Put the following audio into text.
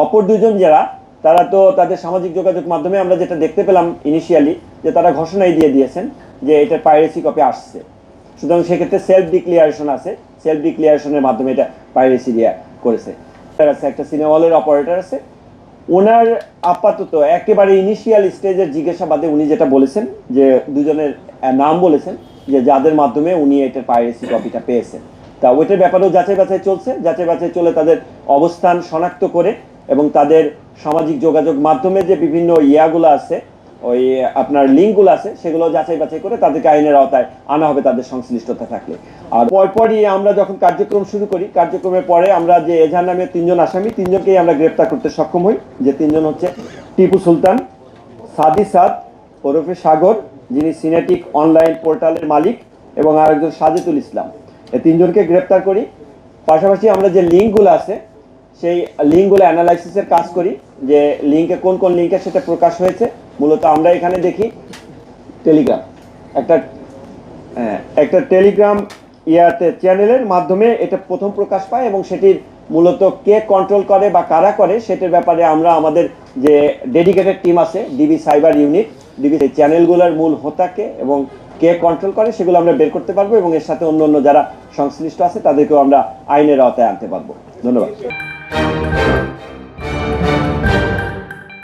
অপর দুজন যারা, তারা তো তাদের সামাজিক যোগাযোগ মাধ্যমে আমরা যেটা দেখতে পেলাম ইনিশিয়ালি, যে তারা ঘোষণাই দিয়ে দিয়েছেন যে এটার পাইরেসি কপি আসছে। সুতরাং সেক্ষেত্রে সেলফ ডিক্লিয়ারেশন আছে, সেলফ ডিক্লিয়ারেশনের মাধ্যমে এটা পাইরেসি দিয়ে করেছে। একটা সিনেমা হলের অপারেটর আছে, ওনার আপাতত একেবারে ইনিশিয়াল স্টেজের জিজ্ঞাসাবাদে উনি যেটা বলেছেন যে দুজনের নাম বলেছেন যে যাদের মাধ্যমে উনি এটার পাইরেসি কপিটা পেয়েছেন। তা ওইটার ব্যাপারেও যাচাই বাছাই চলছে, যাচাই বাছাই চলে তাদের অবস্থান শনাক্ত করে এবং তাদের সামাজিক যোগাযোগ মাধ্যমে যে বিভিন্ন ইয়াগুলো আছে, ওই আপনার লিঙ্কগুলো আছে, সেগুলো যাচাই বাছাই করে তাদেরকে আইনের আওতায় আনা হবে তাদের সংশ্লিষ্টতা থাকলে। আর পরপরই আমরা যখন কার্যক্রম শুরু করি, কার্যক্রমের পরে আমরা যে এজাহার নামে 3 জন আসামি, 3 জনকেই আমরা গ্রেপ্তার করতে সক্ষম হই। যে 3 জন হচ্ছে টিপু সুলতান, সাদি সাদ ওরফে সাগর, যিনি সিনেটিক অনলাইন পোর্টালের মালিক, এবং আরেকজন সাজেদুল ইসলাম। এই 3 জনকে গ্রেপ্তার করি। পাশাপাশি আমরা যে লিঙ্কগুলো আছে সেই লিঙ্কগুলো অ্যানালাইসিসের কাজ করি, যে লিঙ্কে কোন কোন লিঙ্কে সেটা প্রকাশ হয়েছে। মূলত আমরা এখানে দেখি টেলিগ্রাম, একটা টেলিগ্রাম চ্যানেলের মাধ্যমে এটা প্রথম প্রকাশ পায়, এবং সেটির মূলত কে কন্ট্রোল করে বা কারা করে সেটার ব্যাপারে আমরা আমাদের যে ডেডিকেটেড টিম আছে ডিবি সাইবার ইউনিট, ডিবি চ্যানেলগুলোর মূল হোতাকে এবং কে কন্ট্রোল করে সেগুলো আমরা বের করতে পারবো, এবং এর সাথে অন্য যারা সংশ্লিষ্ট আছে তাদেরকেও আমরা আইনের আওতায় আনতে পারবো। ধন্যবাদ।